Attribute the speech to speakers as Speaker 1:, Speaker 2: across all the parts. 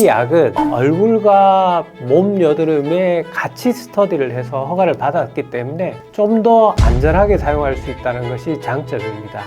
Speaker 1: 이 약은 얼굴과 몸 여드름에 같이 스터디를 해서 허가를 받았기 때문에 좀 더 안전하게 사용할 수 있다는 것이 장점입니다.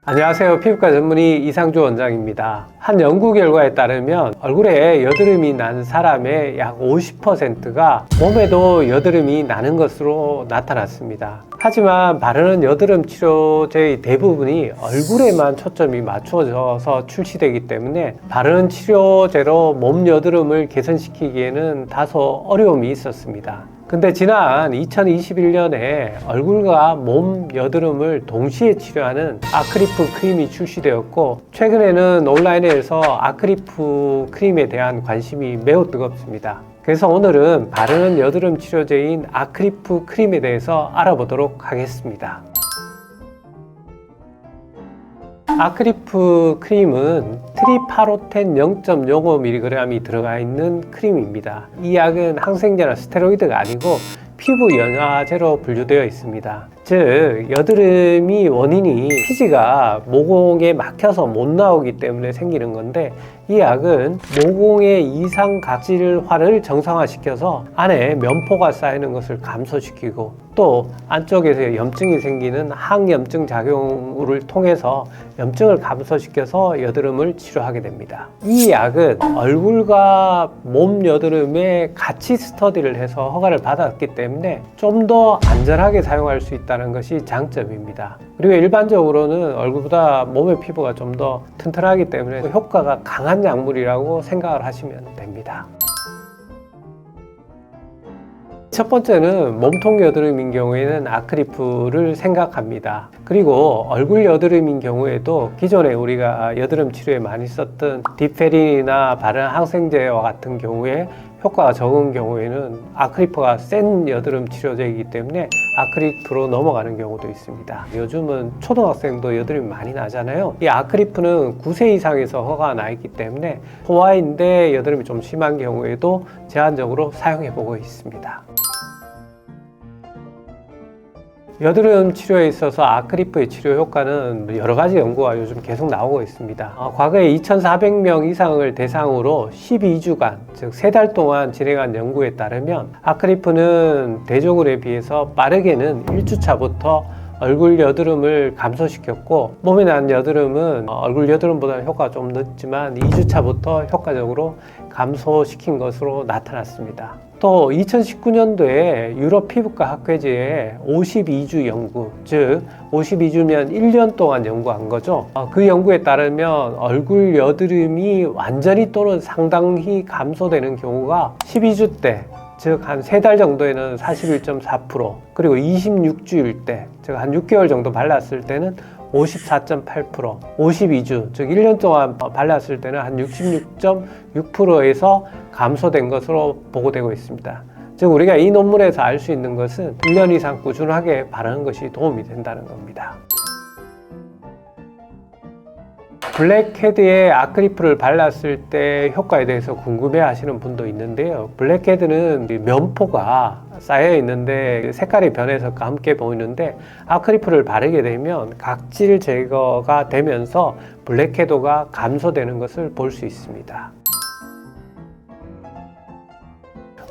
Speaker 1: 안녕하세요. 피부과 전문의 이상주 원장입니다. 한 연구 결과에 따르면 얼굴에 여드름이 난 사람의 약 50%가 몸에도 여드름이 나는 것으로 나타났습니다. 하지만 바르는 여드름 치료제의 대부분이 얼굴에만 초점이 맞춰져서 출시되기 때문에 바르는 치료제로 몸 여드름을 개선시키기에는 다소 어려움이 있었습니다. 근데 지난 2021년에 얼굴과 몸 여드름을 동시에 치료하는 아크리프 크림이 출시되었고, 최근에는 온라인에서 아크리프 크림에 대한 관심이 매우 뜨겁습니다. 그래서 오늘은 바르는 여드름 치료제인 아크리프 크림에 대해서 알아보도록 하겠습니다. 아크리프 크림은 트리파로텐 0.05mg이 들어가 있는 크림입니다. 이 약은 항생제나 스테로이드가 아니고 피부 연화제로 분류되어 있습니다. 즉, 여드름이 원인이 피지가 모공에 막혀서 못 나오기 때문에 생기는 건데, 이 약은 모공의 이상각질화를 정상화시켜서 안에 면포가 쌓이는 것을 감소시키고, 또 안쪽에서 염증이 생기는 항염증 작용을 통해서 염증을 감소시켜서 여드름을 치료하게 됩니다. 이 약은 얼굴과 몸 여드름에 같이 스터디를 해서 허가를 받았기 때문에 좀 더 안전하게 사용할 수 있다는 것이 장점입니다. 그리고 일반적으로는 얼굴보다 몸의 피부가 좀 더 튼튼하기 때문에 효과가 강한 약물이라고 생각을 하시면 됩니다. 첫 번째는 몸통 여드름인 경우에는 아크리프를 생각합니다. 그리고 얼굴 여드름인 경우에도 기존에 우리가 여드름 치료에 많이 썼던 디페린이나 바른 항생제와 같은 경우에 효과가 적은 경우에는 아크리프가 센 여드름 치료제이기 때문에 아크리프로 넘어가는 경우도 있습니다. 요즘은 초등학생도 여드름이 많이 나잖아요. 이 아크리프는 9세 이상에서 허가가 나 있기 때문에 소아인데 여드름이 좀 심한 경우에도 제한적으로 사용해 보고 있습니다. 여드름 치료에 있어서 아크리프의 치료 효과는 여러 가지 연구가 요즘 계속 나오고 있습니다. 과거에 2,400명 이상을 대상으로 12주간, 즉 3달 동안 진행한 연구에 따르면 아크리프는 대조군에 비해서 빠르게는 1주차부터 얼굴 여드름을 감소시켰고, 몸에 난 여드름은 얼굴 여드름보다 효과가 좀 늦지만 2주차부터 효과적으로 감소시킨 것으로 나타났습니다. 또 2019년도에 유럽 피부과 학회지에 52주 연구, 즉 52주면 1년 동안 연구한 거죠. 그 연구에 따르면 얼굴 여드름이 완전히 또는 상당히 감소되는 경우가 12주 때, 즉 한 3달 정도에는 41.4%, 그리고 26주일 때, 즉 한 6개월 정도 발랐을 때는 54.8%, 52주, 즉 1년 동안 발랐을 때는 한 66.6%에서 감소된 것으로 보고되고 있습니다. 즉 우리가 이 논문에서 알 수 있는 것은 1년 이상 꾸준하게 바르는 것이 도움이 된다는 겁니다. 블랙헤드에 아크리프를 발랐을 때 효과에 대해서 궁금해 하시는 분도 있는데요. 블랙헤드는 면포가 쌓여 있는데 색깔이 변해서 검게 보이는데, 아크리프를 바르게 되면 각질 제거가 되면서 블랙헤드가 감소되는 것을 볼 수 있습니다.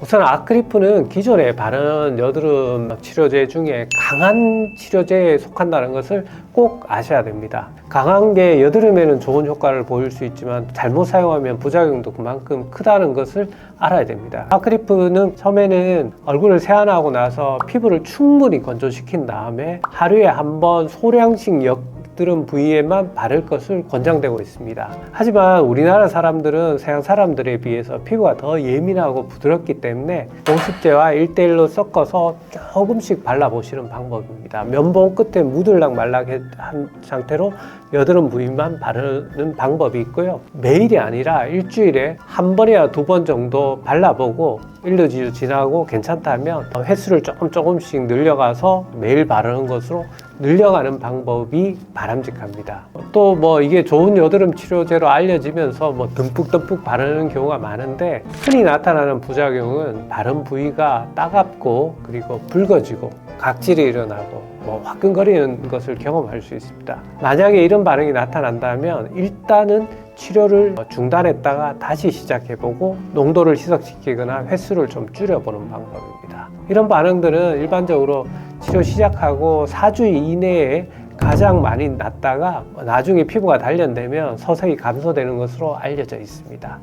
Speaker 1: 우선 아크리프는 기존에 바른 여드름 치료제 중에 강한 치료제에 속한다는 것을 꼭 아셔야 됩니다. 강한 게 여드름에는 좋은 효과를 보일 수 있지만 잘못 사용하면 부작용도 그만큼 크다는 것을 알아야 됩니다. 아크리프는 처음에는 얼굴을 세안하고 나서 피부를 충분히 건조시킨 다음에 하루에 한 번 소량씩 여드름 부위에만 바를 것을 권장되고 있습니다. 하지만 우리나라 사람들은 서양 사람들에 비해서 피부가 더 예민하고 부드럽기 때문에 보습제와 1:1로 섞어서 조금씩 발라보시는 방법입니다. 면봉 끝에 묻을락 말락 한 상태로 여드름 부위만 바르는 방법이 있고요. 매일이 아니라 일주일에 한 번이나 2번 정도 발라보고 1~2주 지나고 괜찮다면 횟수를 조금씩 늘려가서 매일 바르는 것으로 늘려가는 방법이 바람직합니다. 또 이게 좋은 여드름 치료제로 알려지면서 듬뿍듬뿍 바르는 경우가 많은데, 흔히 나타나는 부작용은 바른 부위가 따갑고 그리고 붉어지고 각질이 일어나고 화끈거리는 것을 경험할 수 있습니다. 만약에 이런 반응이 나타난다면 일단은 치료를 중단했다가 다시 시작해보고 농도를 희석시키거나 횟수를 좀 줄여보는 방법입니다. 이런 반응들은 일반적으로 치료 시작하고 4주 이내에 가장 많이 났다가 나중에 피부가 단련되면 서서히 감소되는 것으로 알려져 있습니다.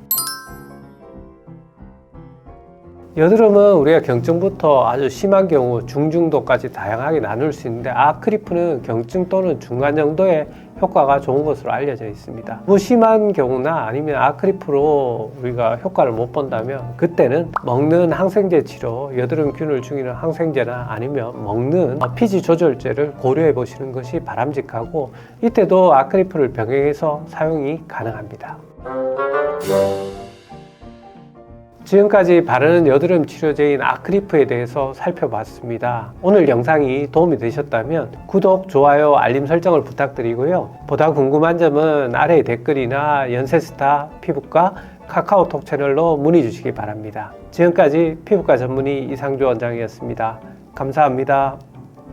Speaker 1: 여드름은 우리가 경증부터 아주 심한 경우 중증도까지 다양하게 나눌 수 있는데 아크리프는 경증 또는 중간 정도의 효과가 좋은 것으로 알려져 있습니다. 무심한 경우나 아니면 아크리프로 우리가 효과를 못 본다면 그때는 먹는 항생제 치료, 여드름균을 죽이는 항생제나 아니면 먹는 피지 조절제를 고려해 보시는 것이 바람직하고 이때도 아크리프를 병행해서 사용이 가능합니다. 지금까지 바르는 여드름 치료제인 아크리프에 대해서 살펴봤습니다. 오늘 영상이 도움이 되셨다면 구독, 좋아요, 알림 설정을 부탁드리고요. 보다 궁금한 점은 아래 댓글이나 연세스타 피부과 카카오톡 채널로 문의 주시기 바랍니다. 지금까지 피부과 전문의 이상주 원장이었습니다. 감사합니다.